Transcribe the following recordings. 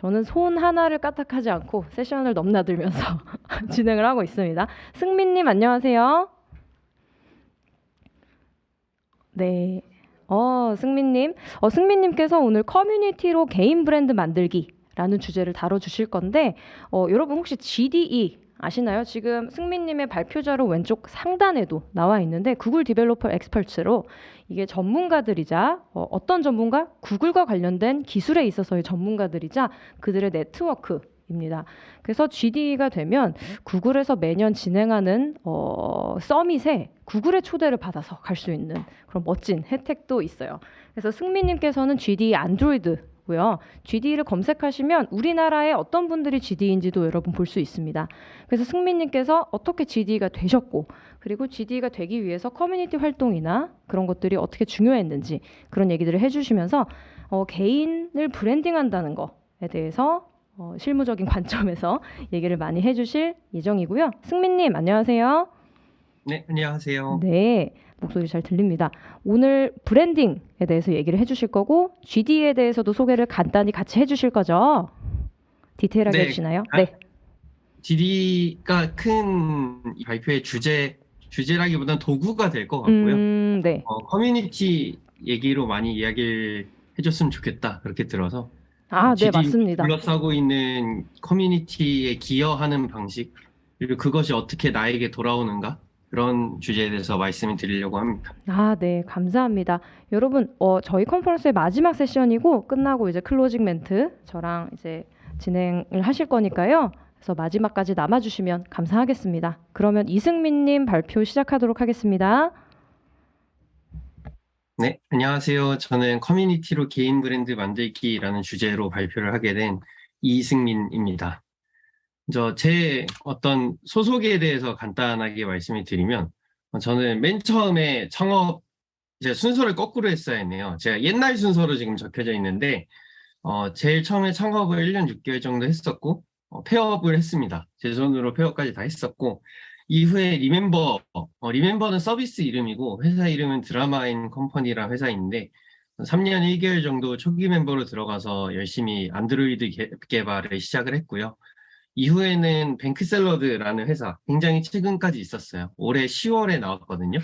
저는 손 하나를 까딱하지 않고 세션을 넘나들면서 진행을 하고 있습니다. 승민님 안녕하세요. 네. 승민님. 승민님께서 오늘 커뮤니티로 개인 브랜드 만들기라는 주제를 다뤄주실 건데, 여러분 혹시 GDE 아시나요? 지금 승민님의 발표 자료 왼쪽 상단에도 나와 있는데, 구글 디벨로퍼 엑스퍼트로 이게 전문가들이자, 어떤 전문가? 구글과 관련된 기술에 있어서의 전문가들이자 그들의 네트워크입니다. 그래서 GDE가 되면 구글에서 매년 진행하는 서밋에 구글의 초대를 받아서 갈 수 있는 그런 멋진 혜택도 있어요. 그래서 승민님께서는 GDE 안드로이드고요. GDE를 검색하시면 우리나라의 어떤 분들이 GDE인지도 여러분 볼 수 있습니다. 그래서 승민님께서 어떻게 GDE가 되셨고, 그리고 GDE가 되기 위해서 커뮤니티 활동이나 그런 것들이 어떻게 중요했는지 그런 얘기들을 해주시면서 개인을 브랜딩한다는 것에 대해서 실무적인 관점에서 얘기를 많이 해주실 예정이고요. 승민님 안녕하세요. 네, 안녕하세요. 네, 목소리 잘 들립니다. 오늘 브랜딩에 대해서 얘기를 해주실 거고 GD에 대해서도 소개를 간단히 같이 해주실 거죠? 디테일하게 네, 해주시나요? 네. GD가 큰 발표의 주제라기보다는 도구가 될 것 같고요. 네. 커뮤니티 얘기로 많이 이야기를 해줬으면 좋겠다. 그렇게 들어서 네, GD 맞습니다. 둘러싸고 있는 커뮤니티에 기여하는 방식, 그리고 그것이 어떻게 나에게 돌아오는가, 그런 주제에 대해서 말씀을 드리려고 합니다. 네, 감사합니다. 여러분, 저희 컨퍼런스의 마지막 세션이고 끝나고 이제 클로징 멘트 저랑 이제 진행을 하실 거니까요. 그래서 마지막까지 남아주시면 감사하겠습니다. 그러면 이승민님 발표 시작하도록 하겠습니다. 네, 안녕하세요. 저는 커뮤니티로 개인 브랜드 만들기라는 주제로 발표를 하게 된 이승민입니다. 제 어떤 소속에 대해서 간단하게 말씀을 드리면, 저는 맨 처음에 창업, 이제 순서를 거꾸로 했어야 했네요. 제가 옛날 순서로 지금 적혀져 있는데, 제일 처음에 창업을 1년 6개월 정도 했었고, 폐업을 했습니다. 제 손으로 폐업까지 다 했었고, 이후에 리멤버는 서비스 이름이고, 회사 이름은 드라마인 컴퍼니랑 회사인데, 3년 1개월 정도 초기 멤버로 들어가서 열심히 안드로이드 개발을 시작을 했고요. 이후에는 뱅크샐러드라는 회사, 굉장히 최근까지 있었어요. 올해 10월에 나왔거든요.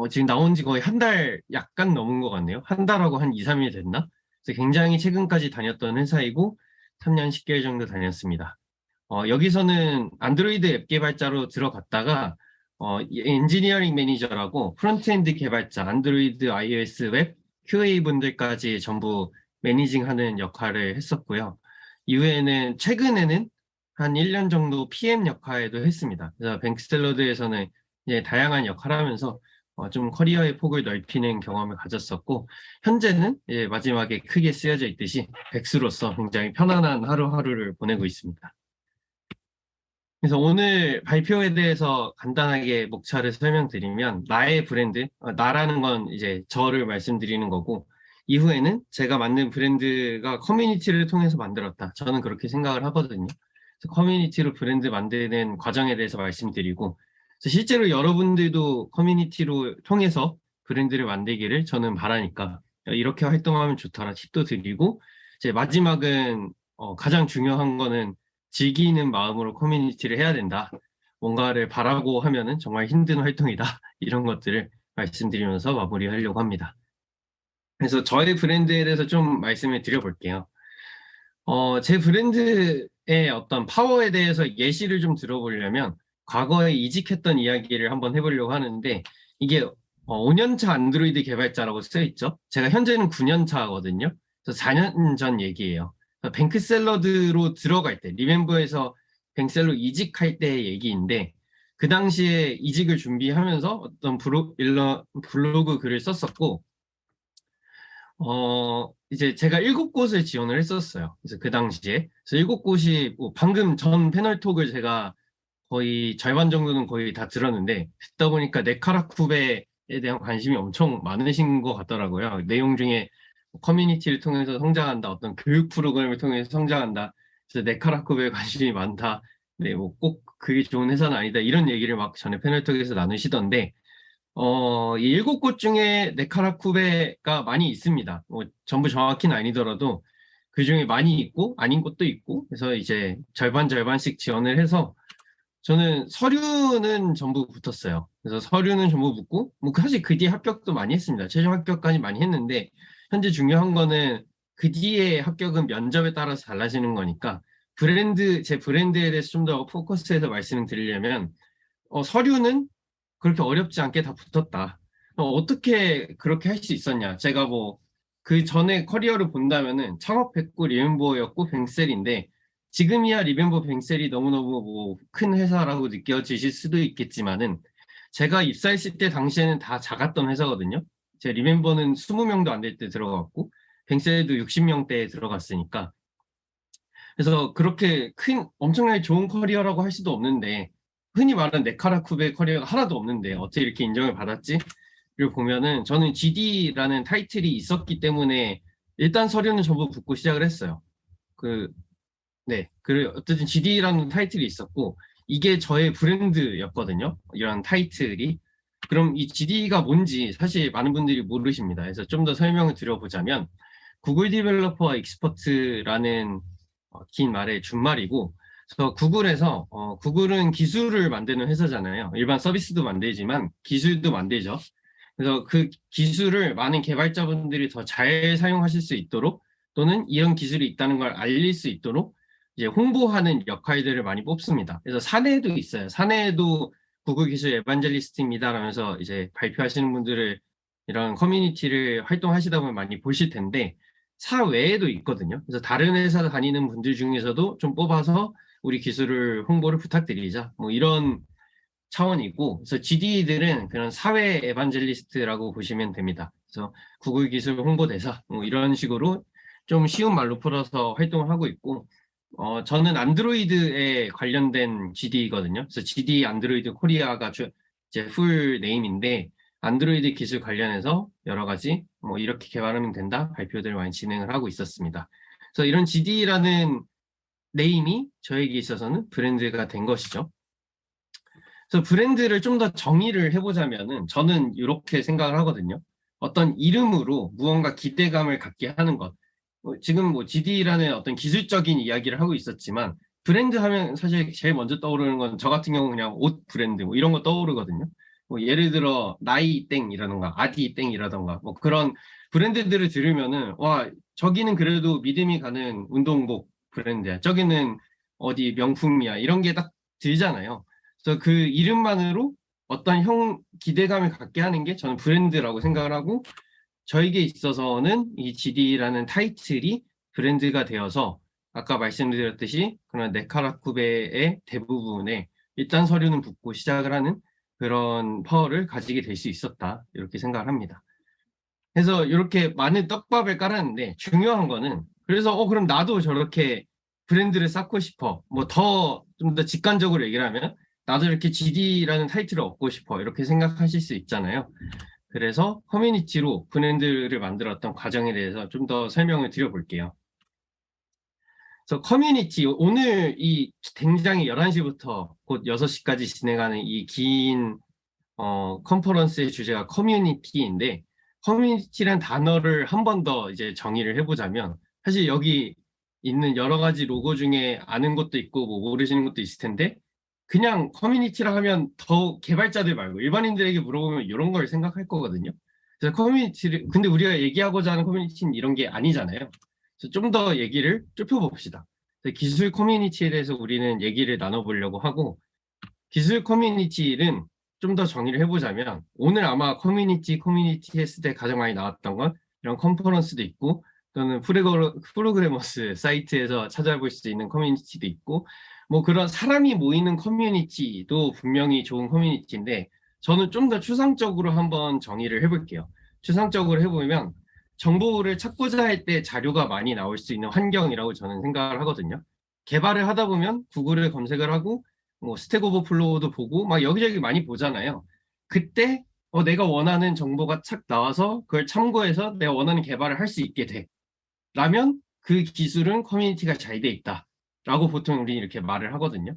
지금 나온 지 거의 한 달 약간 넘은 것 같네요. 한 달하고 한 2, 3일 됐나? 그래서 굉장히 최근까지 다녔던 회사이고 3년 10개월 정도 다녔습니다. 여기서는 안드로이드 앱 개발자로 들어갔다가 엔지니어링 매니저라고 프론트엔드 개발자, 안드로이드, iOS, 웹, QA 분들까지 전부 매니징하는 역할을 했었고요. 이후에는 최근에는 한 1년 정도 PM 역할도 했습니다. 그래서 뱅크샐러드에서는 이제 다양한 역할을 하면서 좀 커리어의 폭을 넓히는 경험을 가졌었고, 현재는 마지막에 크게 쓰여져 있듯이 백수로서 굉장히 편안한 하루하루를 보내고 있습니다. 그래서 오늘 발표에 대해서 간단하게 목차를 설명드리면, 나의 브랜드, 나라는 건 이제 저를 말씀드리는 거고, 이후에는 제가 만든 브랜드가 커뮤니티를 통해서 만들었다. 저는 그렇게 생각을 하거든요. 그래서 커뮤니티로 브랜드 만드는 과정에 대해서 말씀드리고, 그래서 실제로 여러분들도 커뮤니티로 통해서 브랜드를 만들기를 저는 바라니까 이렇게 활동하면 좋더라 팁도 드리고, 이제 마지막은 가장 중요한 거는 즐기는 마음으로 커뮤니티를 해야 된다. 뭔가를 바라고 하면은 정말 힘든 활동이다. 이런 것들을 말씀드리면서 마무리하려고 합니다. 그래서 저의 브랜드에 대해서 좀 말씀을 드려볼게요. 제 브랜드의 어떤 파워에 대해서 예시를 좀 들어보려면 과거에 이직했던 이야기를 한번 해보려고 하는데, 이게 5년차 안드로이드 개발자라고 써있죠. 제가 현재는 9년차거든요. 그래서 4년 전 얘기예요. 뱅크샐러드로 들어갈 때, 리멤버에서 뱅셀로 이직할 때의 얘기인데, 그 당시에 이직을 준비하면서 어떤 블로그 글을 썼었고, 이제 제가 7곳을 지원을 했었어요. 그래서 그 당시에. 그래서 7곳이, 뭐 방금 전 패널톡을 제가 거의 절반 정도는 거의 다 들었는데, 듣다 보니까 네카라쿠베에 대한 관심이 엄청 많으신 것 같더라고요. 내용 중에 커뮤니티를 통해서 성장한다, 어떤 교육 프로그램을 통해서 성장한다, 그래서 네카라쿠베에 관심이 많다, 네, 뭐 꼭 그게 좋은 회사는 아니다, 이런 얘기를 막 전에 패널톡에서 나누시던데, 이 7곳 중에 네카라쿠베가 많이 있습니다. 전부 정확히는 아니더라도 그중에 많이 있고 아닌 것도 있고 그래서 이제 절반 절반씩 지원을 해서 저는 서류는 전부 붙었어요. 그래서 서류는 전부 붙고 뭐 사실 그 뒤에 합격도 많이 했습니다. 최종 합격까지 많이 했는데 현재 중요한 거는 그 뒤에 합격은 면접에 따라서 달라지는 거니까 제 브랜드에 대해서 좀 더 포커스해서 말씀을 드리려면 서류는 그렇게 어렵지 않게 다 붙었다. 어떻게 그렇게 할 수 있었냐? 제가 뭐 그 전에 커리어를 본다면은 창업했고 리멤버였고 뱅셀인데 지금이야 리멤버 뱅셀이 너무너무 뭐 큰 회사라고 느껴지실 수도 있겠지만은 제가 입사했을 때 당시에는 다 작았던 회사거든요. 제 리멤버는 20명도 안 될 때 들어갔고 뱅셀도 60명대에 들어갔으니까 그래서 그렇게 큰 엄청나게 좋은 커리어라고 할 수도 없는데 흔히 말하는 네카라쿠베 커리어가 하나도 없는데 어떻게 이렇게 인정을 받았지? 를 보면은 저는 GD라는 타이틀이 있었기 때문에 일단 서류는 전부 붙고 시작을 했어요. 그, 네. 어쨌든 GD라는 타이틀이 있었고 이게 저의 브랜드였거든요. 이런 타이틀이. 그럼 이 GD가 뭔지 사실 많은 분들이 모르십니다. 그래서 좀 더 설명을 드려보자면 구글 디벨로퍼 익스퍼트라는 긴 말의 준말이고 그래서 구글은 기술을 만드는 회사잖아요. 일반 서비스도 만들지만 기술도 만들죠. 그래서 그 기술을 많은 개발자분들이 더 잘 사용하실 수 있도록 또는 이런 기술이 있다는 걸 알릴 수 있도록 이제 홍보하는 역할들을 많이 뽑습니다. 그래서 사내도 있어요. 사내에도 구글 기술 에반젤리스트입니다. 라면서 이제 발표하시는 분들을 이런 커뮤니티를 활동하시다 보면 많이 보실 텐데 사외에도 있거든요. 그래서 다른 회사 다니는 분들 중에서도 좀 뽑아서 우리 기술을 홍보를 부탁드리자. 뭐 이런 차원이고, 그래서 GD들은 그런 사회 에반젤리스트라고 보시면 됩니다. 그래서 구글 기술 홍보대사, 뭐 이런 식으로 좀 쉬운 말로 풀어서 활동을 하고 있고, 저는 안드로이드에 관련된 GD거든요. 그래서 GD 안드로이드 코리아가 이제 풀 네임인데, 안드로이드 기술 관련해서 여러 가지 뭐 이렇게 개발하면 된다 발표들을 많이 진행을 하고 있었습니다. 그래서 이런 GD라는 네임이 저에게 있어서는 브랜드가 된 것이죠. 그래서 브랜드를 좀 더 정의를 해보자면은 저는 이렇게 생각을 하거든요. 어떤 이름으로 무언가 기대감을 갖게 하는 것. 지금 뭐 GD라는 어떤 기술적인 이야기를 하고 있었지만 브랜드 하면 사실 제일 먼저 떠오르는 건 저 같은 경우는 그냥 옷 브랜드 뭐 이런 거 떠오르거든요. 뭐 예를 들어 나이 땡이라던가 아디 땡이라던가 뭐 그런 브랜드들을 들으면은 와 저기는 그래도 믿음이 가는 운동복 브랜드야. 저기는 어디 명품이야. 이런 게 딱 들잖아요. 그래서 그 이름만으로 어떤 기대감을 갖게 하는 게 저는 브랜드라고 생각을 하고 저에게 있어서는 이 GD라는 타이틀이 브랜드가 되어서 아까 말씀드렸듯이 그런 네카라쿠베의 대부분에 일단 서류는 붙고 시작을 하는 그런 파워를 가지게 될 수 있었다 이렇게 생각을 합니다. 그래서 이렇게 많은 떡밥을 깔았는데 중요한 거는 그래서 그럼 나도 저렇게 브랜드를 쌓고 싶어 뭐 좀 더 직관적으로 얘기를 하면 나도 이렇게 GD라는 타이틀을 얻고 싶어 이렇게 생각하실 수 있잖아요. 그래서 커뮤니티로 브랜드를 만들었던 과정에 대해서 좀 더 설명을 드려볼게요. 그래서 커뮤니티 오늘 이 굉장히 11시부터 곧 6시까지 진행하는 이 긴 컨퍼런스의 주제가 커뮤니티인데 커뮤니티란 단어를 한 번 더 이제 정의를 해보자면 사실 여기 있는 여러 가지 로고 중에 아는 것도 있고 뭐 모르시는 것도 있을 텐데 그냥 커뮤니티라 하면 더 개발자들 말고 일반인들에게 물어보면 이런 걸 생각할 거거든요. 그래서 커뮤니티를 근데 우리가 얘기하고자 하는 커뮤니티는 이런 게 아니잖아요. 그래서 좀 더 얘기를 좁혀봅시다. 기술 커뮤니티에 대해서 우리는 얘기를 나눠보려고 하고 기술 커뮤니티는 좀 더 정의를 해보자면 오늘 아마 커뮤니티 했을 때 가장 많이 나왔던 건 이런 컨퍼런스도 있고 또는 프로그래머스 사이트에서 찾아볼 수 있는 커뮤니티도 있고 뭐 그런 사람이 모이는 커뮤니티도 분명히 좋은 커뮤니티인데 저는 좀 더 추상적으로 한번 정의를 해볼게요. 추상적으로 해보면 정보를 찾고자 할 때 자료가 많이 나올 수 있는 환경이라고 저는 생각을 하거든요. 개발을 하다 보면 구글을 검색을 하고 뭐 스택 오버플로우도 보고 막 여기저기 많이 보잖아요. 그때 내가 원하는 정보가 착 나와서 그걸 참고해서 내가 원하는 개발을 할 수 있게 돼. 라면 그 기술은 커뮤니티가 잘 돼 있다. 라고 보통 우리 이렇게 말을 하거든요.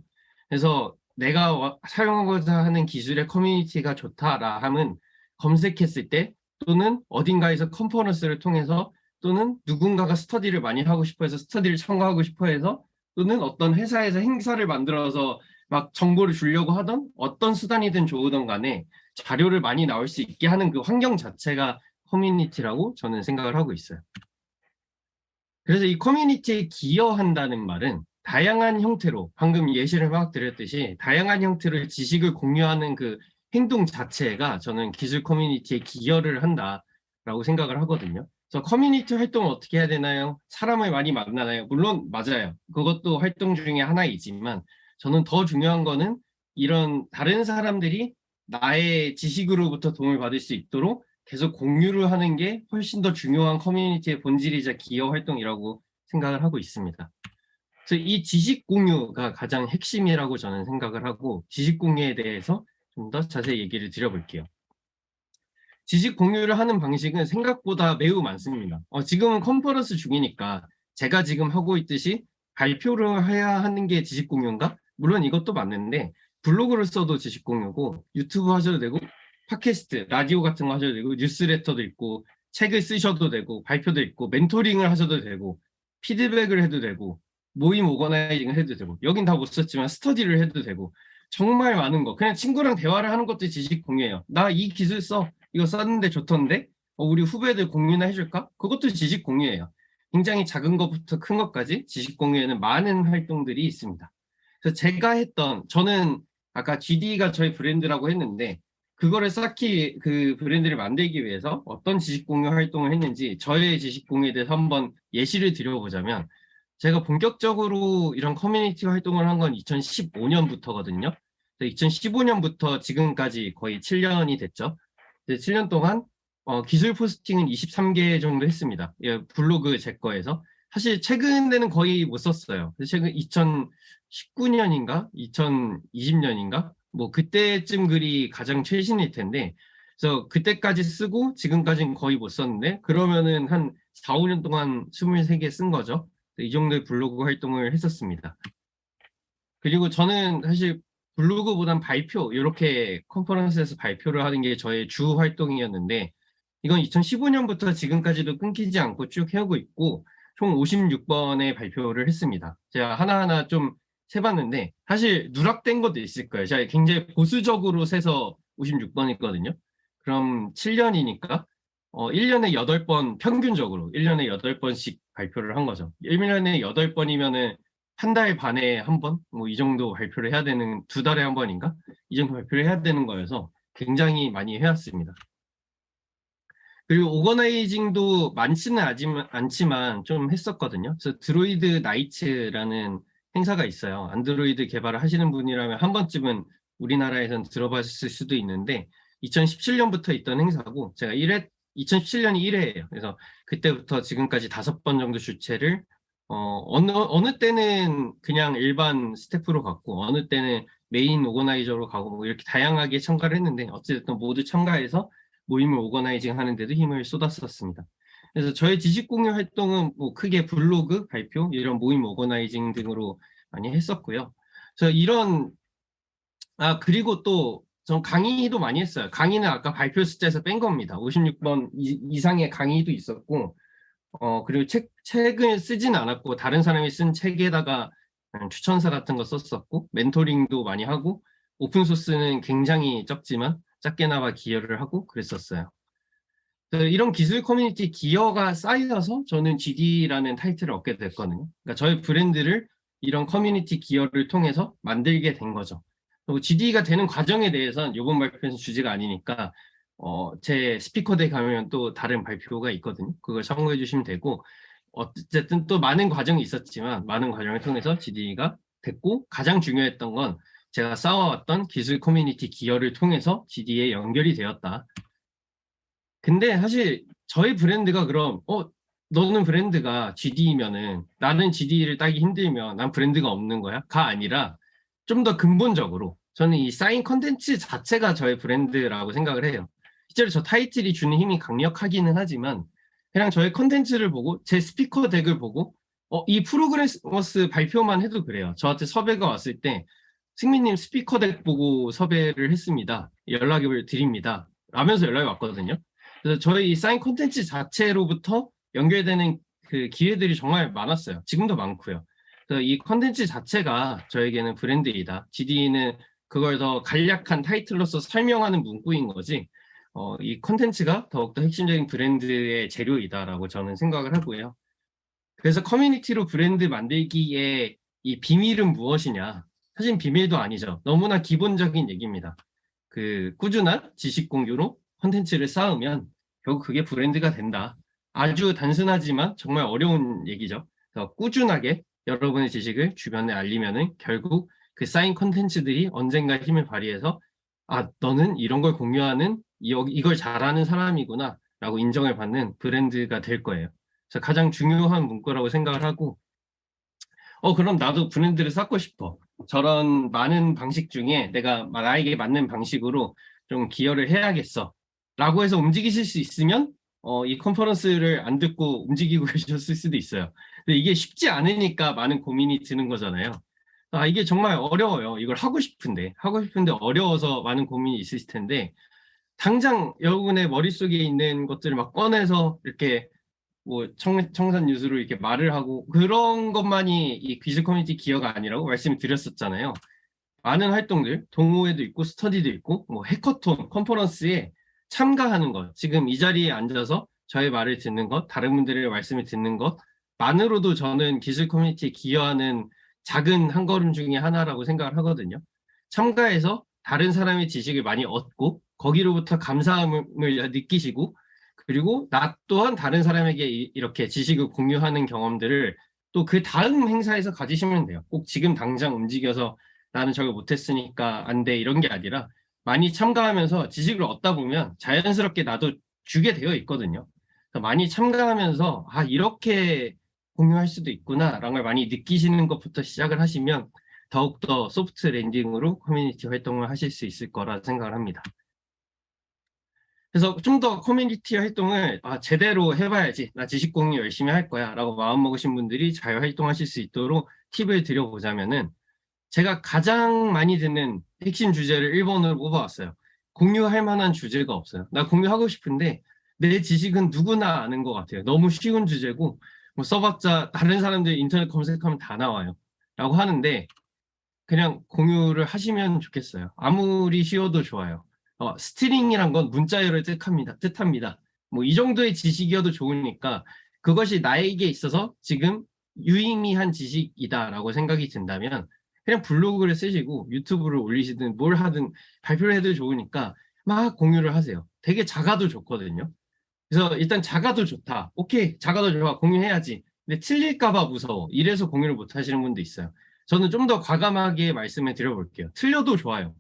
그래서 내가 사용하고자 하는 기술의 커뮤니티가 좋다라 함은 검색했을 때 또는 어딘가에서 컨퍼런스를 통해서 또는 누군가가 스터디를 많이 하고 싶어 해서 스터디를 참가하고 싶어 해서 또는 어떤 회사에서 행사를 만들어서 막 정보를 주려고 하던 어떤 수단이든 좋으던 간에 자료를 많이 나올 수 있게 하는 그 환경 자체가 커뮤니티라고 저는 생각을 하고 있어요. 그래서 이 커뮤니티에 기여한다는 말은 다양한 형태로 방금 예시를 막 드렸듯이 다양한 형태로 지식을 공유하는 그 행동 자체가 저는 기술 커뮤니티에 기여를 한다라고 생각을 하거든요. 그래서 커뮤니티 활동을 어떻게 해야 되나요? 사람을 많이 만나나요? 물론 맞아요. 그것도 활동 중에 하나이지만 저는 더 중요한 거는 이런 다른 사람들이 나의 지식으로부터 도움을 받을 수 있도록 계속 공유를 하는 게 훨씬 더 중요한 커뮤니티의 본질이자 기여 활동이라고 생각을 하고 있습니다. 그래서 이 지식 공유가 가장 핵심이라고 저는 생각을 하고 지식 공유에 대해서 좀 더 자세히 얘기를 드려볼게요. 지식 공유를 하는 방식은 생각보다 매우 많습니다. 지금은 컨퍼런스 중이니까 제가 지금 하고 있듯이 발표를 해야 하는 게 지식 공유인가? 물론 이것도 맞는데 블로그를 써도 지식 공유고 유튜브 하셔도 되고 팟캐스트, 라디오 같은 거 하셔도 되고 뉴스레터도 있고 책을 쓰셔도 되고 발표도 있고 멘토링을 하셔도 되고 피드백을 해도 되고 모임 오거나이징을 해도 되고 여긴 다 못 썼지만 스터디를 해도 되고 정말 많은 거 그냥 친구랑 대화를 하는 것도 지식 공유예요. 나 이 기술 써. 이거 썼는데 좋던데? 우리 후배들 공유나 해줄까? 그것도 지식 공유예요. 굉장히 작은 것부터 큰 것까지 지식 공유에는 많은 활동들이 있습니다. 그래서 제가 했던 저는 아까 GD가 저희 브랜드라고 했는데 그거를 쌓기 그 브랜드를 만들기 위해서 어떤 지식 공유 활동을 했는지 저의 지식 공유에 대해서 한번 예시를 드려보자면 제가 본격적으로 이런 커뮤니티 활동을 한 건 2015년부터거든요. 2015년부터 지금까지 거의 7년이 됐죠. 7년 동안 기술 포스팅은 23개 정도 했습니다. 예, 블로그 제 거에서. 사실 최근에는 거의 못 썼어요. 최근 2019년인가? 2020년인가? 뭐 그때쯤 글이 가장 최신일 텐데 그래서 그때까지 쓰고 지금까지는 거의 못 썼는데 그러면은 한 4, 5년 동안 23개 쓴 거죠. 이 정도의 블로그 활동을 했었습니다. 그리고 저는 사실 블로그보단 발표, 이렇게 컨퍼런스에서 발표를 하는 게 저의 주 활동이었는데 이건 2015년부터 지금까지도 끊기지 않고 쭉 해오고 있고 총 56번의 발표를 했습니다. 제가 하나하나 좀 세봤는데 사실 누락된 것도 있을 거예요. 제가 굉장히 보수적으로 세서 56번이거든요. 그럼 7년이니까 1년에 8번 평균적으로 1년에 8번씩 발표를 한 거죠. 1년에 8번이면은 한 달 반에 한 번? 뭐 이 정도 발표를 해야 되는, 2달에 한 번인가? 이 정도 발표를 해야 되는 거여서 굉장히 많이 해왔습니다. 그리고 오거나이징도 많지는 않지만 좀 했었거든요. 그래서 드로이드 나이츠라는 행사가 있어요. 안드로이드 개발을 하시는 분이라면 한 번쯤은 우리나라에선 들어봤을 수도 있는데 2017년부터 있던 행사고 제가 2017년이 1회예요. 그래서 그때부터 지금까지 5번 정도 주최를 어느 때는 그냥 일반 스태프로 갔고 어느 때는 메인 오거나이저로 가고 뭐 이렇게 다양하게 참가를 했는데 어쨌든 모두 참가해서 모임을 오거나이징 하는 데도 힘을 쏟았었습니다. 그래서 저의 지식 공유 활동은 뭐 크게 블로그, 발표, 이런 모임 오거나이징 등으로 많이 했었고요. 그래서 그리고 또 전 강의도 많이 했어요. 강의는 아까 발표 숫자에서 뺀 겁니다. 56번 이상의 강의도 있었고 그리고 책을 쓰진 않았고 다른 사람이 쓴 책에다가 추천사 같은 거 썼었고 멘토링도 많이 하고 오픈소스는 굉장히 적지만 작게나마 기여를 하고 그랬었어요. 이런 기술 커뮤니티 기여가 쌓여서 저는 GD라는 타이틀을 얻게 됐거든요. 그러니까 저희 브랜드를 이런 커뮤니티 기여를 통해서 만들게 된 거죠. 그리고 GD가 되는 과정에 대해서는 이번 발표에서 주제가 아니니까 제 스피커대에 가면 또 다른 발표가 있거든요. 그걸 참고해 주시면 되고 어쨌든 또 많은 과정이 있었지만 많은 과정을 통해서 GD가 됐고 가장 중요했던 건 제가 쌓아왔던 기술 커뮤니티 기여를 통해서 GD에 연결이 되었다. 근데 사실 저희 브랜드가 그럼 너는 브랜드가 GD면은 나는 GD를 따기 힘들면 난 브랜드가 없는 거야? 가 아니라 좀 더 근본적으로 저는 이 쌓인 컨텐츠 자체가 저의 브랜드라고 생각을 해요. 실제로 저 타이틀이 주는 힘이 강력하기는 하지만 그냥 저의 컨텐츠를 보고 제 스피커 덱을 보고 이 프로그래머스 발표만 해도 그래요. 저한테 섭외가 왔을 때 승민님 스피커 덱 보고 섭외를 했습니다. 연락을 드립니다. 라면서 연락이 왔거든요. 그래서 저희 이 쌓인 콘텐츠 자체로부터 연결되는 그 기회들이 정말 많았어요. 지금도 많고요. 그래서 이 컨텐츠 자체가 저에게는 브랜드이다. GD는 그걸 더 간략한 타이틀로서 설명하는 문구인 거지. 이 컨텐츠가 더욱더 핵심적인 브랜드의 재료이다라고 저는 생각을 하고요. 그래서 커뮤니티로 브랜드 만들기의 이 비밀은 무엇이냐? 사실 비밀도 아니죠. 너무나 기본적인 얘기입니다. 그 꾸준한 지식 공유로 콘텐츠를 쌓으면 결국 그게 브랜드가 된다. 아주 단순하지만 정말 어려운 얘기죠. 그래서 꾸준하게 여러분의 지식을 주변에 알리면은 결국 그 쌓인 콘텐츠들이 언젠가 힘을 발휘해서 아, 너는 이런 걸 공유하는 이걸 잘하는 사람이구나 라고 인정을 받는 브랜드가 될 거예요. 그래서 가장 중요한 문구라고 생각을 하고 그럼 나도 브랜드를 쌓고 싶어. 저런 많은 방식 중에 내가 나에게 맞는 방식으로 좀 기여를 해야겠어. 라고 해서 움직이실 수 있으면 이 컨퍼런스를 안 듣고 움직이고 계셨을 수도 있어요. 근데 이게 쉽지 않으니까 많은 고민이 드는 거잖아요. 아, 이게 정말 어려워요. 이걸 하고 싶은데 어려워서 많은 고민이 있으실 텐데 당장 여러분의 머릿속에 있는 것들을 막 꺼내서 이렇게 뭐 청산 유수로 이렇게 말을 하고 그런 것만이 이 귀즈 커뮤니티 기여가 아니라고 말씀을 드렸었잖아요. 많은 활동들, 동호회도 있고 스터디도 있고 뭐 해커톤, 컨퍼런스에 참가하는 것, 지금 이 자리에 앉아서 저의 말을 듣는 것, 다른 분들의 말씀을 듣는 것만으로도 저는 기술 커뮤니티에 기여하는 작은 한 걸음 중에 하나라고 생각을 하거든요. 참가해서 다른 사람의 지식을 많이 얻고 거기로부터 감사함을 느끼시고 그리고 나 또한 다른 사람에게 이렇게 지식을 공유하는 경험들을 또 그 다음 행사에서 가지시면 돼요. 꼭 지금 당장 움직여서 나는 저걸 못했으니까 안 돼 이런 게 아니라 많이 참가하면서 지식을 얻다 보면 자연스럽게 나도 주게 되어 있거든요. 그래서 많이 참가하면서 아 이렇게 공유할 수도 있구나라는 걸 많이 느끼시는 것부터 시작을 하시면 더욱더 소프트 랜딩으로 커뮤니티 활동을 하실 수 있을 거라 생각을 합니다. 그래서 좀 더 커뮤니티 활동을 제대로 해봐야지 나 지식 공유 열심히 할 거야 라고 마음먹으신 분들이 잘 활동하실 수 있도록 팁을 드려보자면은 제가 가장 많이 듣는 핵심 주제를 1번으로 뽑아왔어요. 공유할 만한 주제가 없어요. 나 공유하고 싶은데 내 지식은 누구나 아는 것 같아요. 너무 쉬운 주제고 뭐 써봤자 다른 사람들 인터넷 검색하면 다 나와요. 라고 하는데 그냥 공유를 하시면 좋겠어요. 아무리 쉬워도 좋아요. 스트링이란 건 문자열을 뜻합니다. 뭐 이 정도의 지식이어도 좋으니까 그것이 나에게 있어서 지금 유의미한 지식이다라고 생각이 든다면 그냥 블로그를 쓰시고 유튜브를 올리시든 뭘 하든 발표를 해도 좋으니까 막 공유를 하세요. 되게 작아도 좋거든요. 그래서 일단 작아도 좋다. 오케이, 작아도 좋아. 공유해야지. 근데 틀릴까봐 무서워. 이래서 공유를 못 하시는 분도 있어요. 저는 좀 더 과감하게 말씀을 드려볼게요. 틀려도 좋아요.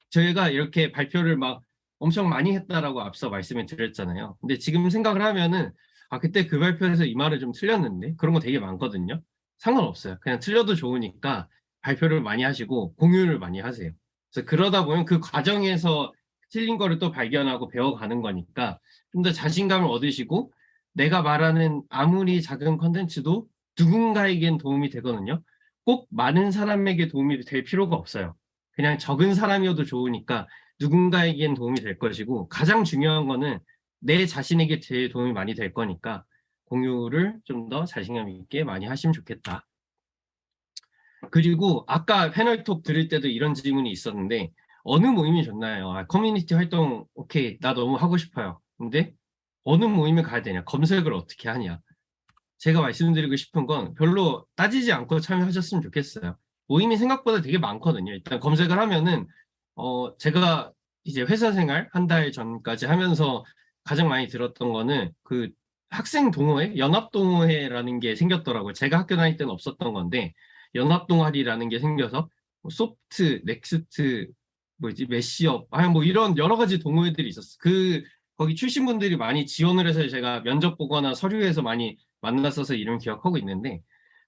저희가 이렇게 발표를 막 엄청 많이 했다라고 앞서 말씀을 드렸잖아요. 근데 지금 생각을 하면은 그때 그 발표에서 이 말을 좀 틀렸는데 그런 거 되게 많거든요. 상관없어요. 그냥 틀려도 좋으니까 발표를 많이 하시고 공유를 많이 하세요. 그래서 그러다 보면 그 과정에서 틀린 거를 또 발견하고 배워가는 거니까 좀 더 자신감을 얻으시고 내가 말하는 아무리 작은 컨텐츠도 누군가에겐 도움이 되거든요. 꼭 많은 사람에게 도움이 될 필요가 없어요. 그냥 적은 사람이어도 좋으니까 누군가에겐 도움이 될 것이고 가장 중요한 거는 내 자신에게 제일 도움이 많이 될 거니까 공유를 좀 더 자신감 있게 많이 하시면 좋겠다. 그리고 아까 패널톡 들을 때도 이런 질문이 있었는데 어느 모임이 좋나요? 커뮤니티 활동 오케이 나 너무 하고 싶어요. 근데 어느 모임에 가야 되냐? 검색을 어떻게 하냐? 제가 말씀드리고 싶은 건 별로 따지지 않고 참여하셨으면 좋겠어요. 모임이 생각보다 되게 많거든요. 일단 검색을 하면은 제가 이제 회사 생활 한 달 전까지 하면서 가장 많이 들었던 거는 그 학생 동호회, 연합 동호회라는 게 생겼더라고요. 제가 학교 다닐 때는 없었던 건데 연합 동아리라는 게 생겨서 뭐 소프트, 넥스트, 뭐지, 메시업, 뭐 이런 여러 가지 동호회들이 있었어요. 거기 출신 분들이 많이 지원을 해서 제가 면접 보거나 서류에서 많이 만났어서 이름 기억하고 있는데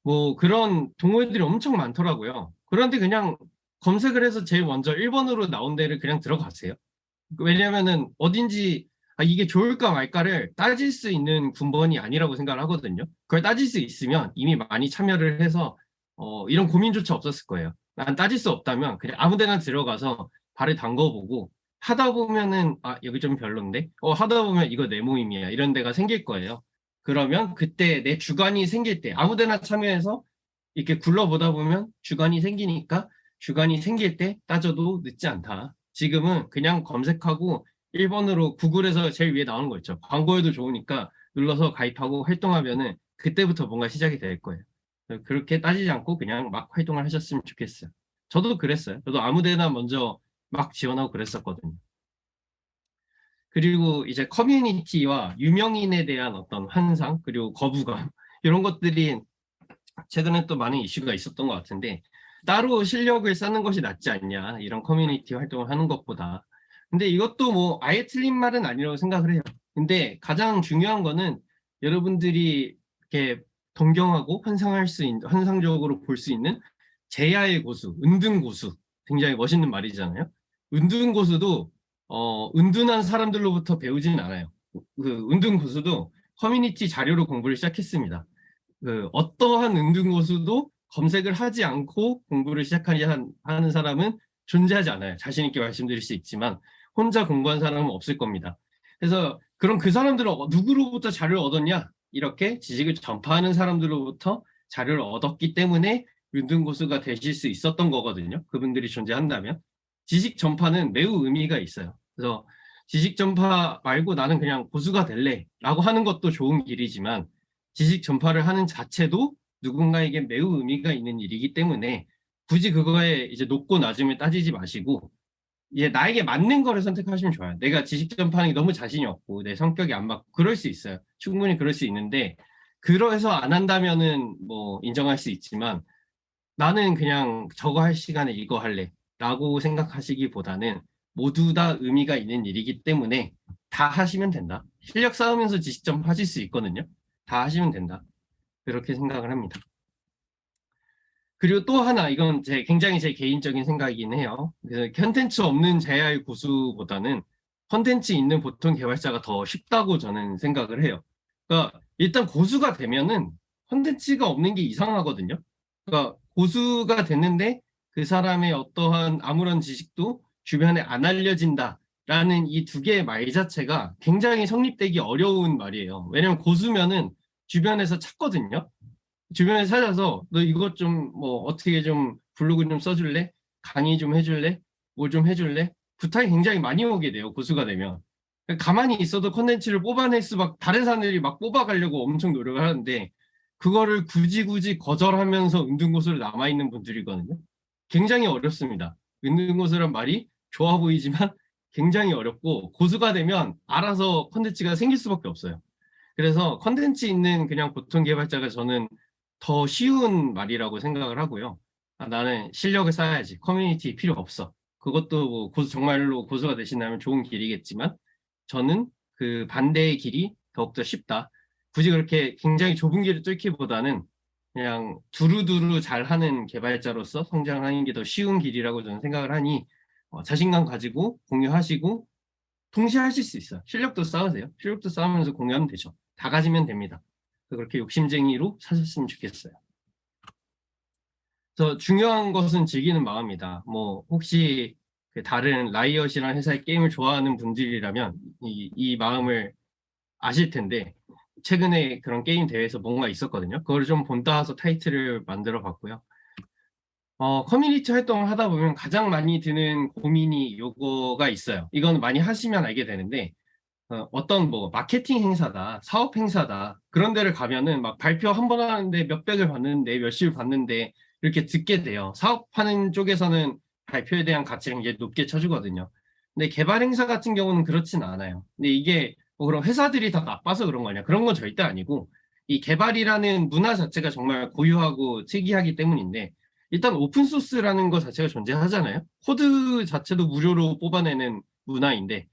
뭐 그런 동호회들이 엄청 많더라고요. 그런데 그냥 검색을 해서 제일 먼저 1번으로 나온 데를 그냥 들어가세요. 왜냐면은 어딘지 이게 좋을까 말까를 따질 수 있는 군번이 아니라고 생각을 하거든요. 그걸 따질 수 있으면 이미 많이 참여를 해서 이런 고민조차 없었을 거예요. 난 따질 수 없다면 그냥 아무 데나 들어가서 발을 담궈보고 하다 보면은 여기 좀 별론데 하다 보면 이거 내 모임이야 이런 데가 생길 거예요. 그러면 그때 내 주관이 생길 때 아무데나 참여해서 이렇게 굴러보다 보면 주관이 생기니까 주관이 생길 때 따져도 늦지 않다. 지금은 그냥 검색하고 1번으로 구글에서 제일 위에 나오는 거 있죠. 광고에도 좋으니까 눌러서 가입하고 활동하면은 그때부터 뭔가 시작이 될 거예요. 그렇게 따지지 않고 그냥 막 활동을 하셨으면 좋겠어요. 저도 그랬어요. 저도 아무데나 먼저 막 지원하고 그랬었거든요. 그리고 이제 커뮤니티와 유명인에 대한 어떤 환상, 그리고 거부감, 이런 것들이 최근에 또 많은 이슈가 있었던 것 같은데, 따로 실력을 쌓는 것이 낫지 않냐, 이런 커뮤니티 활동을 하는 것보다. 근데 이것도 뭐 아예 틀린 말은 아니라고 생각을 해요. 근데 가장 중요한 거는 여러분들이 이렇게 동경하고 환상적으로 볼 수 있는 제야의 고수, 은둔 고수, 굉장히 멋있는 말이잖아요. 은둔 고수도 은둔한 사람들로부터 배우지는 않아요. 그 은둔 고수도 커뮤니티 자료로 공부를 시작했습니다. 그 어떠한 은둔 고수도 검색을 하지 않고 공부를 하는 사람은 존재하지 않아요. 자신 있게 말씀드릴 수 있지만 혼자 공부한 사람은 없을 겁니다. 그래서 그럼 그 사람들은 누구로부터 자료를 얻었냐? 이렇게 지식을 전파하는 사람들로부터 자료를 얻었기 때문에 은둔 고수가 되실 수 있었던 거거든요. 그분들이 존재한다면. 지식 전파는 매우 의미가 있어요. 그래서 지식 전파 말고 나는 그냥 고수가 될래 라고 하는 것도 좋은 길이지만 지식 전파를 하는 자체도 누군가에게 매우 의미가 있는 일이기 때문에 굳이 그거에 이제 높고 낮음을 따지지 마시고 이제 나에게 맞는 거를 선택하시면 좋아요. 내가 지식 전파하는 게 너무 자신이 없고 내 성격이 안 맞고 그럴 수 있어요. 충분히 그럴 수 있는데 그러해서 안 한다면은 뭐 인정할 수 있지만 나는 그냥 저거 할 시간에 이거 할래 라고 생각하시기보다는 모두 다 의미가 있는 일이기 때문에 다 하시면 된다. 실력 쌓으면서 지식 전파하실 수 있거든요. 다 하시면 된다. 그렇게 생각을 합니다. 그리고 또 하나, 이건 굉장히 제 개인적인 생각이긴 해요. 그래서 컨텐츠 없는 제야의 고수보다는 컨텐츠 있는 보통 개발자가 더 쉽다고 저는 생각을 해요. 그러니까 일단 고수가 되면은 컨텐츠가 없는 게 이상하거든요. 그러니까 고수가 됐는데 그 사람의 어떠한 아무런 지식도 주변에 안 알려진다라는 이 두 개의 말 자체가 굉장히 성립되기 어려운 말이에요. 왜냐면 고수면은 주변에서 찾거든요. 주변에 찾아서 너 이것 좀 뭐 어떻게 좀 블로그 좀 써줄래? 강의 좀 해줄래? 뭐 좀 해줄래? 부탁이 굉장히 많이 오게 돼요. 고수가 되면. 가만히 있어도 콘텐츠를 뽑아낼 수밖 다른 사람들이 막 뽑아가려고 엄청 노력을 하는데 그거를 굳이 거절하면서 은둔고수로 남아있는 분들이거든요. 굉장히 어렵습니다. 은둔고수란 말이 좋아 보이지만 굉장히 어렵고 고수가 되면 알아서 콘텐츠가 생길 수밖에 없어요. 그래서 컨텐츠 있는 그냥 보통 개발자가 저는 더 쉬운 말이라고 생각을 하고요. 아, 나는 실력을 쌓아야지. 커뮤니티 필요 없어. 그것도 뭐 정말로 고수가 되신다면 좋은 길이겠지만 저는 그 반대의 길이 더욱더 쉽다. 굳이 그렇게 굉장히 좁은 길을 뚫기보다는 그냥 두루두루 잘하는 개발자로서 성장하는 게 더 쉬운 길이라고 저는 생각을 하니 자신감 가지고 공유하시고 동시에 하실 수 있어요. 실력도 쌓으세요. 실력도 쌓으면서 공유하면 되죠. 다 가지면 됩니다. 그렇게 욕심쟁이로 사셨으면 좋겠어요. 그래서 중요한 것은 즐기는 마음이다. 뭐 혹시 그 다른 라이엇이라는 회사의 게임을 좋아하는 분들이라면 이 마음을 아실 텐데 최근에 그런 게임 대회에서 뭔가 있었거든요. 그걸 좀 본따서 타이틀을 만들어 봤고요. 커뮤니티 활동을 하다 보면 가장 많이 드는 고민이 요거가 있어요. 이건 많이 하시면 알게 되는데 어떤 뭐 마케팅 행사다, 사업 행사다 그런 데를 가면은 막 발표 한 번 하는데 몇백을 받는데 몇십을 받는데 이렇게 듣게 돼요. 사업하는 쪽에서는 발표에 대한 가치를 굉장히 높게 쳐주거든요. 근데 개발 행사 같은 경우는 그렇진 않아요. 근데 이게 뭐 그런 회사들이 다 나빠서 그런 거냐? 그런 건 절대 아니고 이 개발이라는 문화 자체가 정말 고유하고 특이하기 때문인데 일단 오픈소스라는 것 자체가 존재하잖아요. 코드 자체도 무료로 뽑아내는 문화인데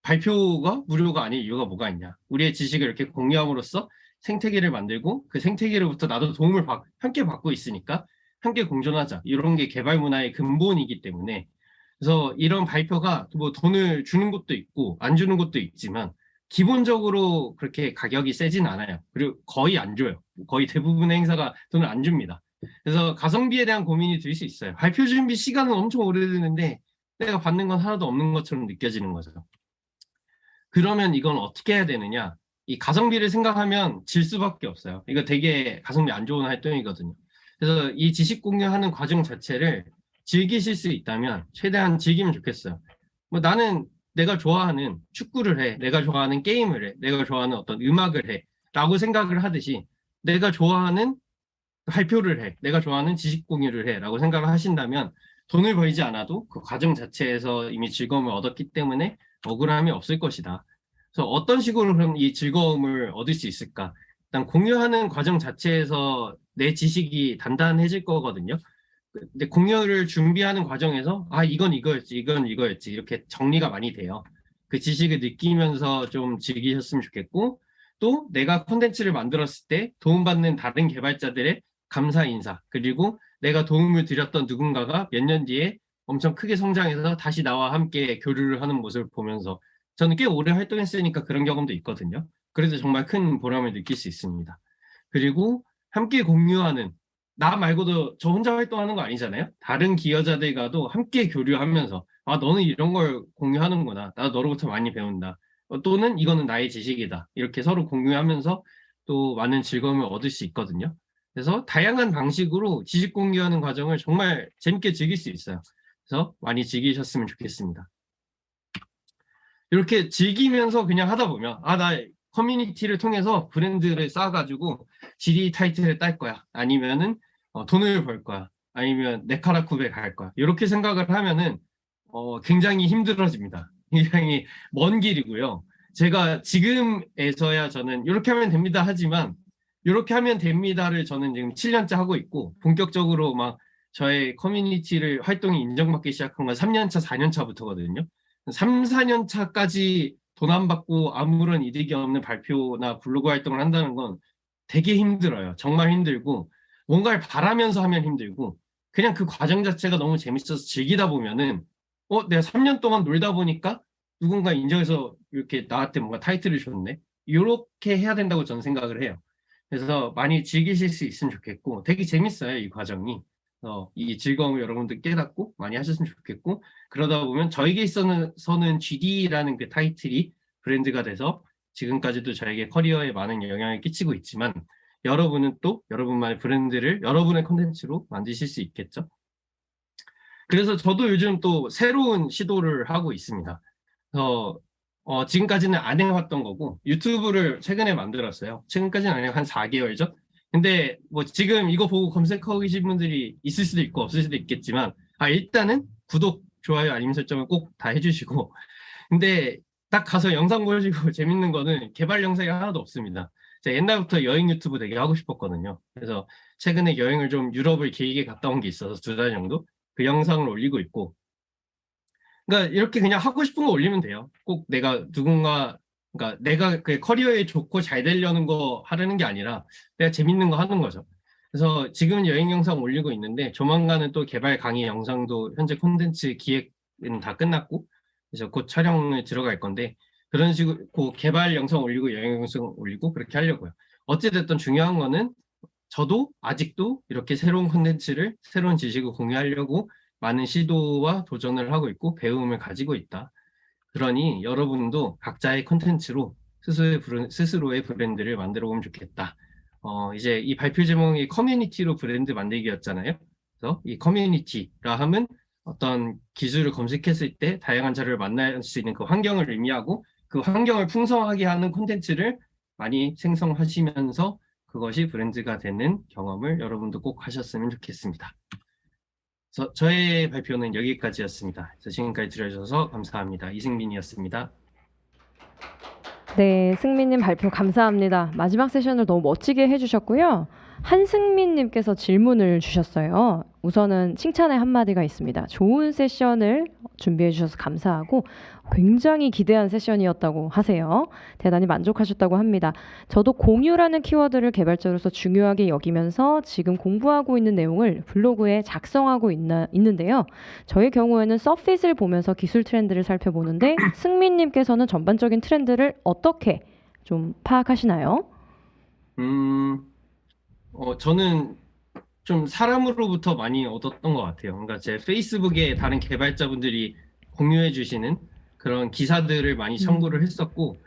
발표가 무료가 아닌 이유가 뭐가 있냐. 우리의 지식을 이렇게 공유함으로써 생태계를 만들고 그 생태계로부터 나도 도움을 함께 받고 있으니까 함께 공존하자. 이런 게 개발 문화의 근본이기 때문에 그래서 이런 발표가 뭐 돈을 주는 것도 있고 안 주는 것도 있지만 기본적으로 그렇게 가격이 세진 않아요. 그리고 거의 안 줘요. 거의 대부분의 행사가 돈을 안 줍니다. 그래서 가성비에 대한 고민이 들 수 있어요. 발표 준비 시간은 엄청 오래 드는데 내가 받는 건 하나도 없는 것처럼 느껴지는 거죠. 그러면 이건 어떻게 해야 되느냐? 이 가성비를 생각하면 질 수밖에 없어요. 이거 되게 가성비 안 좋은 활동이거든요. 그래서 이 지식 공유하는 과정 자체를 즐기실 수 있다면 최대한 즐기면 좋겠어요. 뭐 나는 내가 좋아하는 축구를 해, 내가 좋아하는 게임을 해, 내가 좋아하는 어떤 음악을 해, 라고 생각을 하듯이 내가 좋아하는 발표를 해, 내가 좋아하는 지식 공유를 해, 라고 생각을 하신다면 돈을 벌지 않아도 그 과정 자체에서 이미 즐거움을 얻었기 때문에 억울함이 없을 것이다. 그래서 어떤 식으로 그럼 이 즐거움을 얻을 수 있을까? 일단 공유하는 과정 자체에서 내 지식이 단단해질 거거든요. 근데 공유를 준비하는 과정에서 이건 이거였지, 이건 이거였지 이렇게 정리가 많이 돼요. 그 지식을 느끼면서 좀 즐기셨으면 좋겠고 또 내가 콘텐츠를 만들었을 때 도움받는 다른 개발자들의 감사 인사 그리고 내가 도움을 드렸던 누군가가 몇 년 뒤에 엄청 크게 성장해서 다시 나와 함께 교류를 하는 모습을 보면서 저는 꽤 오래 활동했으니까 그런 경험도 있거든요. 그래서 정말 큰 보람을 느낄 수 있습니다. 그리고 함께 공유하는 나 말고도 저 혼자 활동하는 거 아니잖아요. 다른 기여자들과도 함께 교류하면서 너는 이런 걸 공유하는구나. 나 너로부터 많이 배운다. 또는 이거는 나의 지식이다. 이렇게 서로 공유하면서 또 많은 즐거움을 얻을 수 있거든요. 그래서 다양한 방식으로 지식 공유하는 과정을 정말 재밌게 즐길 수 있어요. 그래서 많이 즐기셨으면 좋겠습니다. 이렇게 즐기면서 그냥 하다 보면 나 커뮤니티를 통해서 브랜드를 쌓아가지고 GD 타이틀을 딸 거야. 아니면은 돈을 벌 거야. 아니면 네카라쿠베 갈 거야. 이렇게 생각을 하면은 굉장히 힘들어집니다. 굉장히 먼 길이고요. 제가 지금에서야 저는 이렇게 하면 됩니다 하지만 이렇게 하면 됩니다를 저는 지금 7년째 하고 있고 본격적으로 막 저의 커뮤니티를 활동이 인정받기 시작한 건 3년차, 4년차부터거든요. 3, 4년 차까지 돈 안 받고 아무런 이득이 없는 발표나 블로그 활동을 한다는 건 되게 힘들어요. 정말 힘들고 뭔가를 바라면서 하면 힘들고 그냥 그 과정 자체가 너무 재밌어서 즐기다 보면은 내가 3년 동안 놀다 보니까 누군가 인정해서 이렇게 나한테 뭔가 타이틀을 줬네. 이렇게 해야 된다고 저는 생각을 해요. 그래서 많이 즐기실 수 있으면 좋겠고 되게 재밌어요, 이 과정이. 이 즐거움을 여러분들 깨닫고 많이 하셨으면 좋겠고 그러다 보면 저에게 있어서는 GD라는 그 타이틀이 브랜드가 돼서 지금까지도 저에게 커리어에 많은 영향을 끼치고 있지만 여러분은 또 여러분만의 브랜드를 여러분의 콘텐츠로 만드실 수 있겠죠. 그래서 저도 요즘 또 새로운 시도를 하고 있습니다. 그래서 지금까지는 안 해왔던 거고 유튜브를 최근에 만들었어요. 최근까지는 아니고 한 4개월 전. 근데 뭐 지금 이거 보고 검색하고 계신 분들이 있을 수도 있고 없을 수도 있겠지만 일단은 구독, 좋아요, 알림 설정을 꼭 다 해주시고 근데 딱 가서 영상 보시고 재밌는 거는 개발 영상이 하나도 없습니다. 제가 옛날부터 여행 유튜브 되게 하고 싶었거든요. 그래서 최근에 여행을 좀 유럽을 길게 갔다 온 게 있어서 2달 정도 그 영상을 올리고 있고 그러니까 이렇게 그냥 하고 싶은 거 올리면 돼요. 꼭 내가 그러니까 내가 그 커리어에 좋고 잘 되려는 거 하려는 게 아니라 내가 재밌는 거 하는 거죠. 그래서 지금 여행 영상 올리고 있는데 조만간은 또 개발 강의 영상도 현재 콘텐츠 기획은 다 끝났고 그래서 곧 촬영을 들어갈 건데 그런 식으로 개발 영상 올리고 여행 영상 올리고 그렇게 하려고요. 어찌됐든 중요한 거는 저도 아직도 이렇게 새로운 콘텐츠를 새로운 지식을 공유하려고 많은 시도와 도전을 하고 있고 배움을 가지고 있다. 그러니 여러분도 각자의 콘텐츠로 스스로의 브랜드를 만들어 보면 좋겠다. 이제 이 발표 제목이 커뮤니티로 브랜드 만들기였잖아요. 그래서 이 커뮤니티라 함은 어떤 기술을 검색했을 때 다양한 자료를 만날 수 있는 그 환경을 의미하고 그 환경을 풍성하게 하는 콘텐츠를 많이 생성하시면서 그것이 브랜드가 되는 경험을 여러분도 꼭 하셨으면 좋겠습니다. 저의 발표는 여기까지였습니다. 지금까지 들어주셔서 감사합니다. 이승민이었습니다. 네, 승민님 발표 감사합니다. 마지막 세션을 너무 멋지게 해주셨고요. 한승민님께서 질문을 주셨어요. 우선은 칭찬의 한마디가 있습니다. 좋은 세션을 준비해 주셔서 감사하고 굉장히 기대한 세션이었다고 하세요. 대단히 만족하셨다고 합니다. 저도 공유라는 키워드를 개발자로서 중요하게 여기면서 지금 공부하고 있는 내용을 블로그에 작성하고 있는데요. 저의 경우에는 서핏을 보면서 기술 트렌드를 살펴보는데 승민님께서는 전반적인 트렌드를 어떻게 좀 파악하시나요? 저는 좀 사람으로부터 많이 얻었던 것 같아요. 그러니까 제 페이스북에 다른 개발자분들이 공유해 주시는 그런 기사들을 많이 참고를 했었고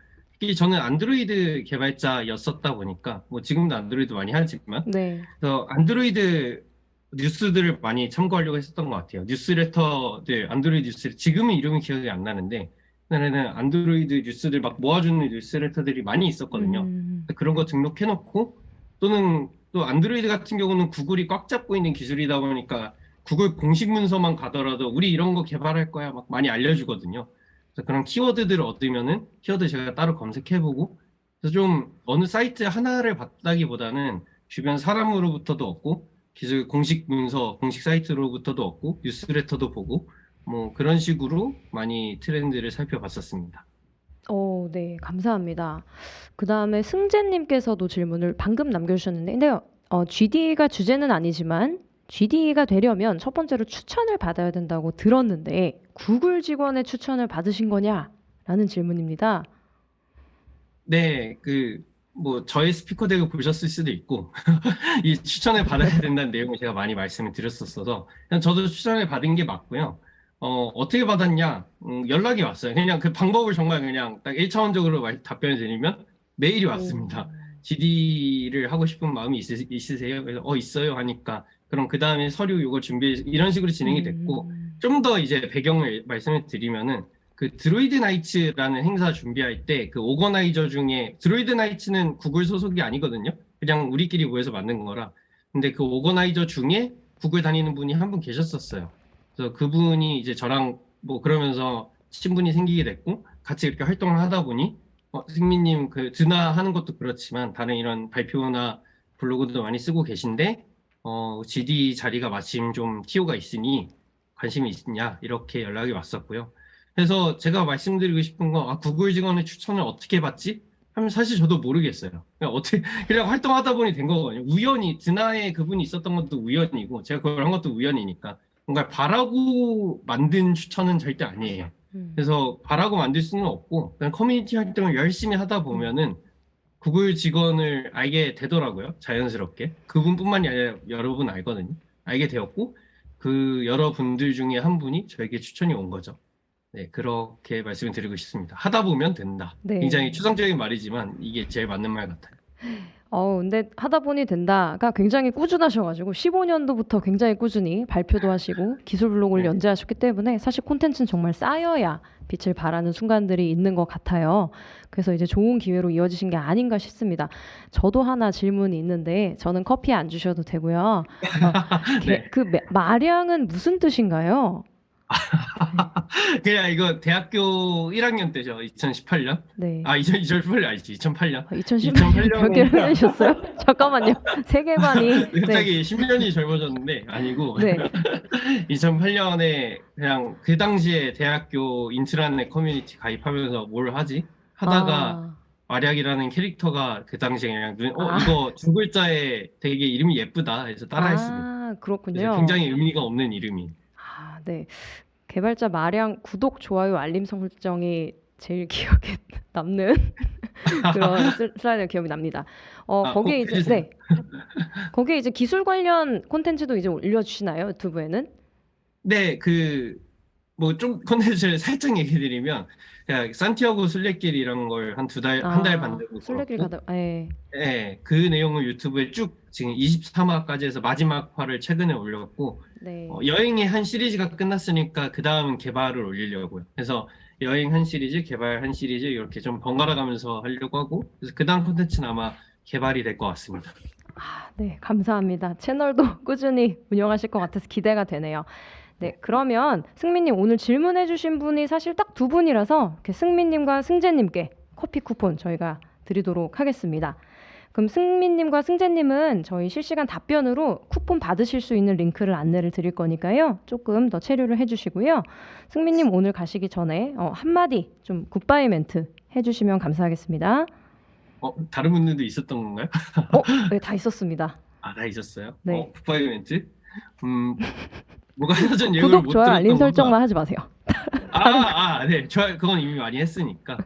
특히 저는 안드로이드 개발자였었다 보니까 뭐 지금도 안드로이드 많이 하지만 네. 그래서 안드로이드 뉴스들을 많이 참고하려고 했었던 것 같아요. 뉴스레터들, 안드로이드 뉴스, 지금은 이름이 기억이 안 나는데, 옛날에는 안드로이드 뉴스들 막 모아주는 뉴스레터들이 많이 있었거든요. 그런 거 등록해놓고, 또는 또 안드로이드 같은 경우는 구글이 꽉 잡고 있는 기술이다 보니까 구글 공식 문서만 가더라도 우리 이런 거 개발할 거야 막 많이 알려주거든요. 그래서 그런 키워드들을 얻으면은 키워드 제가 따로 검색해보고, 그래서 좀 어느 사이트 하나를 봤다기보다는 주변 사람으로부터도 얻고, 기술 공식 문서, 공식 사이트로부터도 얻고, 뉴스레터도 보고, 뭐 그런 식으로 많이 트렌드를 살펴봤었습니다. 네. 감사합니다. 그다음에 승재님께서도 질문을 방금 남겨주셨는데, 근데 GD가 주제는 아니지만 GD가 되려면 첫 번째로 추천을 받아야 된다고 들었는데 구글 직원의 추천을 받으신 거냐라는 질문입니다. 네, 뭐 저의 스피커 덱을 보셨을 수도 있고, 이 추천을 받아야 된다는 내용을 제가 많이 말씀을 드렸었어서, 그냥 저도 추천을 받은 게 맞고요. 어떻게 받았냐? 연락이 왔어요. 그냥 그 방법을 정말 그냥 딱 1차원적으로 답변을 드리면 메일이 오. 왔습니다. GD를 하고 싶은 마음이 있으세요? 그래서 있어요 하니까 그럼 그 다음에 서류 이걸 준비해 이런 식으로 진행이 됐고 음. 좀 더 이제 배경을 말씀을 드리면은 그 드로이드 나이츠라는 행사 준비할 때 그 오거나이저 중에 드로이드 나이츠는 구글 소속이 아니거든요. 그냥 우리끼리 모여서 만든 거라. 근데 그 오거나이저 중에 구글 다니는 분이 한 분 계셨었어요. 그래서 그분이 이제 저랑 뭐 그러면서 친분이 생기게 됐고 같이 이렇게 활동을 하다 보니 승민님 그 드나 하는 것도 그렇지만 다른 이런 발표나 블로그도 많이 쓰고 계신데 GD 자리가 마침 좀 티오가 있으니 관심이 있냐 이렇게 연락이 왔었고요. 그래서 제가 말씀드리고 싶은 건 구글 직원의 추천을 어떻게 받지? 하면 사실 저도 모르겠어요. 그냥 어떻게 그냥 활동하다 보니 된 거거든요. 우연히 드나에 그분이 있었던 것도 우연이고 제가 그걸 한 것도 우연이니까 뭔가 바라고 만든 추천은 절대 아니에요. 음. 그래서 바라고 만들 수는 없고 그냥 커뮤니티 활동을 열심히 하다 음. 보면은 구글 직원을 알게 되더라고요. 자연스럽게. 그분뿐만이 아니라 여러분 알거든요. 알게 되었고 그 여러분들 중에 한 분이 저에게 추천이 온 거죠. 네, 그렇게 말씀을 드리고 싶습니다. 하다 보면 된다. 굉장히 네. 추상적인 말이지만 이게 제일 맞는 말 같아요. 근데 하다 보니 된다가 굉장히 꾸준하셔가지고 15년도부터 굉장히 꾸준히 발표도 하시고 기술 블로그를 네. 연재하셨기 때문에 사실 콘텐츠는 정말 쌓여야 빛을 발하는 순간들이 있는 것 같아요. 그래서 이제 좋은 기회로 이어지신 게 아닌가 싶습니다. 저도 하나 질문이 있는데 저는 커피 안 주셔도 되고요. 네. 마량은 무슨 뜻인가요? 그냥 이거 대학교 1학년 때죠. 2018년. 네. 2018년 아니지. 2008년. 2018년 별개를 해주셨어요? 잠깐만요. 세계관이. 네. 갑자기 10년이 젊어졌는데 아니고 네. 2008년에 그냥 그 당시에 대학교 인트라넷 커뮤니티 가입하면서 뭘 하지? 하다가 마략이라는 캐릭터가 그 당시에 그냥 이거 두 글자에 되게 이름이 예쁘다 해서 따라했습니다. 그렇군요. 그래서 굉장히 의미가 없는 이름이. 네. 개발자 마량 구독, 좋아요, 알림 설정이 제일 기억에 남는 그런 슬라이드 기억이 납니다. 거기에 이제 해주세요. 거기에 이제 기술 관련 콘텐츠도 이제 올려주시나요? 유튜브에는? 네, 뭐 좀 콘텐츠를 살짝 얘기 드리면 그냥 산티아고 순례길 이런 걸 한 한 달 반 정도 순례길 걸었고 가다. 예. 네, 그 내용을 유튜브에 쭉 지금 23화까지 해서 마지막 화를 최근에 올렸고 네. 여행의 한 시리즈가 끝났으니까 그 다음은 개발을 올리려고요. 그래서 여행 한 시리즈, 개발 한 시리즈 이렇게 좀 번갈아 가면서 하려고 하고 그래서 그 다음 콘텐츠는 아마 개발이 될 것 같습니다. 네, 감사합니다. 채널도 꾸준히 운영하실 것 같아서 기대가 되네요. 네, 그러면 승민님 오늘 질문해주신 분이 사실 딱 두 분이라서 이렇게 승민님과 승재님께 커피 쿠폰 저희가 드리도록 하겠습니다. 그럼 승민님과 승재님은 저희 실시간 답변으로 쿠폰 받으실 수 있는 링크를 안내를 드릴 거니까요. 조금 더 체류를 해주시고요. 승민님 오늘 가시기 전에 한마디 좀 굿바이 멘트 해주시면 감사하겠습니다. 다른 분들도 있었던 건가요? 네, 다 있었습니다. 다 있었어요? 네. 굿바이 멘트? 뭐가 하나 전 예고를 구독, 못 좋아요, 알림 들었던 설정만 하지 마세요. 네. 좋아요. 그건 이미 많이 했으니까.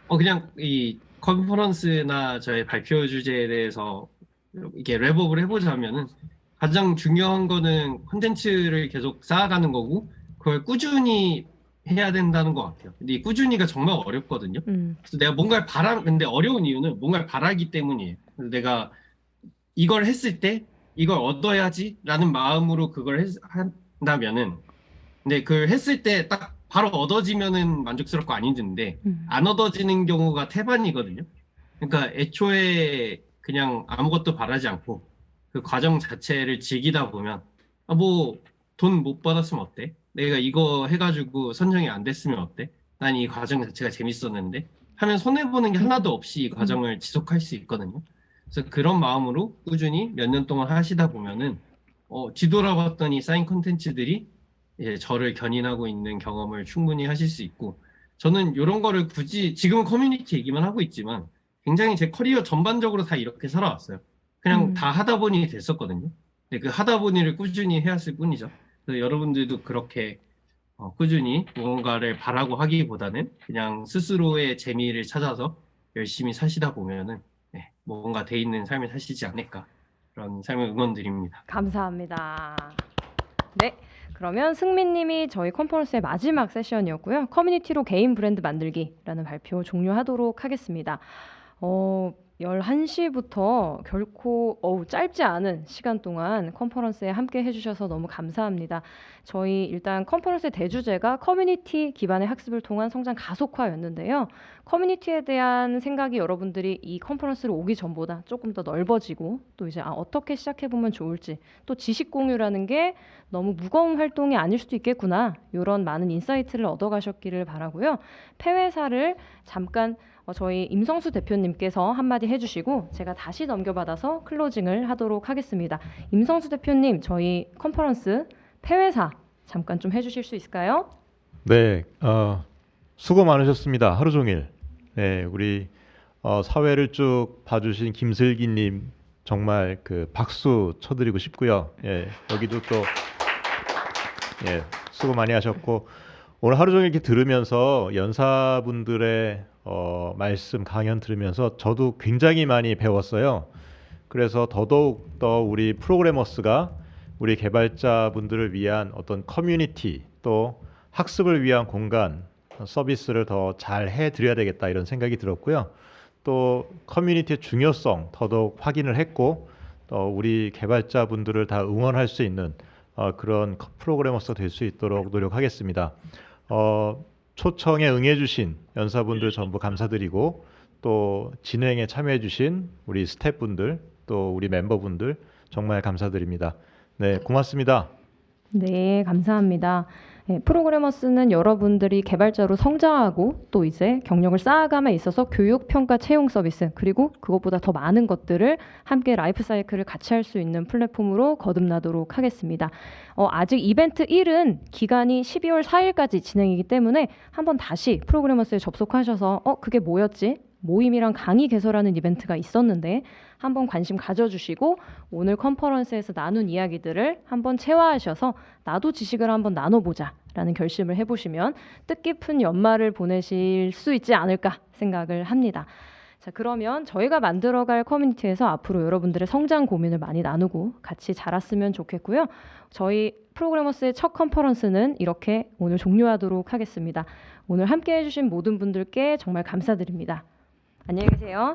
그냥 이 컨퍼런스나 저의 발표 주제에 대해서 이렇게 랩업을 해보자면은 가장 중요한 거는 콘텐츠를 계속 쌓아가는 거고 그걸 꾸준히 해야 된다는 것 같아요. 근데 이 꾸준히가 정말 어렵거든요. 음, 그래서 내가 뭔가를 근데 어려운 이유는 뭔가를 바라기 때문이에요. 그래서 내가 이걸 했을 때 이걸 얻어야지라는 마음으로 한다면은, 근데 그걸 했을 때 딱 바로 얻어지면은 만족스럽고 안 힘든데 음, 안 얻어지는 경우가 태반이거든요. 그러니까 애초에 그냥 아무것도 바라지 않고 그 과정 자체를 즐기다 보면, 아, 뭐, 돈 못 받았으면 어때? 내가 이거 해가지고 선정이 안 됐으면 어때? 난 이 과정 자체가 재밌었는데 하면 손해보는 게 하나도 없이 이 음. 과정을 지속할 수 있거든요. 그래서 그런 마음으로 꾸준히 몇 년 동안 하시다 보면은, 뒤돌아봤더니 쌓인 콘텐츠들이 이제 저를 견인하고 있는 경험을 충분히 하실 수 있고, 저는 이런 거를 굳이 지금은 커뮤니티 얘기만 하고 있지만 굉장히 제 커리어 전반적으로 다 이렇게 살아왔어요. 그냥 다 음. 하다 보니 됐었거든요. 근데 그 하다 보니를 꾸준히 해왔을 뿐이죠. 그래서 여러분들도 그렇게 꾸준히 무언가를 바라고 하기보다는 그냥 스스로의 재미를 찾아서 열심히 사시다 보면은, 네, 뭔가 돼 있는 삶을 사시지 않을까, 그런 삶을 응원드립니다. 감사합니다. 네. 그러면 승민님이 저희 컨퍼런스의 마지막 세션이었고요. 커뮤니티로 개인 브랜드 만들기라는 발표 종료하도록 하겠습니다. 11시부터 결코 짧지 않은 시간 동안 컨퍼런스에 함께 해주셔서 너무 감사합니다. 저희 일단 컨퍼런스의 대주제가 커뮤니티 기반의 학습을 통한 성장 가속화였는데요. 커뮤니티에 대한 생각이 여러분들이 이 컨퍼런스로 오기 전보다 조금 더 넓어지고, 또 이제 어떻게 시작해보면 좋을지, 또 지식 공유라는 게 너무 무거운 활동이 아닐 수도 있겠구나, 이런 많은 인사이트를 얻어가셨기를 바라고요. 폐회사를 잠깐 저희 임성수 대표님께서 한마디 해주시고 제가 다시 넘겨받아서 클로징을 하도록 하겠습니다. 임성수 대표님, 저희 컨퍼런스 폐회사 잠깐 좀 해주실 수 있을까요? 네, 수고 많으셨습니다. 하루 종일. 네, 우리 사회를 쭉 봐주신 김슬기님 정말 그 박수 쳐드리고 싶고요. 예, 여기도 또 예, 수고 많이 하셨고, 오늘 하루 종일 이렇게 들으면서 연사분들의 말씀 강연 들으면서 저도 굉장히 많이 배웠어요. 그래서 더더욱 더 우리 프로그래머스가 우리 개발자분들을 위한 어떤 커뮤니티, 또 학습을 위한 공간, 서비스를 더 잘 해드려야 되겠다, 이런 생각이 들었고요. 또 커뮤니티의 중요성 더더욱 확인을 했고, 또 우리 개발자분들을 다 응원할 수 있는 그런 프로그래머스가 될 수 있도록 노력하겠습니다. 초청에 응해주신 연사분들 전부 감사드리고, 또 진행에 참여해주신 우리 스태프분들, 또 우리 멤버분들 정말 감사드립니다. 네, 고맙습니다. 네, 감사합니다. 네, 프로그래머스는 여러분들이 개발자로 성장하고 또 이제 경력을 쌓아감에 있어서 교육, 평가, 채용 서비스, 그리고 그것보다 더 많은 것들을 함께 라이프 사이클을 같이 할 수 있는 플랫폼으로 거듭나도록 하겠습니다. 아직 이벤트 1은 기간이 12월 4일까지 진행이기 때문에 한번 다시 프로그래머스에 접속하셔서 그게 뭐였지? 모임이랑 강의 개설하는 이벤트가 있었는데 한번 관심 가져주시고, 오늘 컨퍼런스에서 나눈 이야기들을 한번 체화하셔서 나도 지식을 한번 나눠보자 라는 결심을 해보시면 뜻깊은 연말을 보내실 수 있지 않을까 생각을 합니다. 자, 그러면 저희가 만들어갈 커뮤니티에서 앞으로 여러분들의 성장 고민을 많이 나누고 같이 자랐으면 좋겠고요. 저희 프로그래머스의 첫 컨퍼런스는 이렇게 오늘 종료하도록 하겠습니다. 오늘 함께 해주신 모든 분들께 정말 감사드립니다. 안녕히 계세요.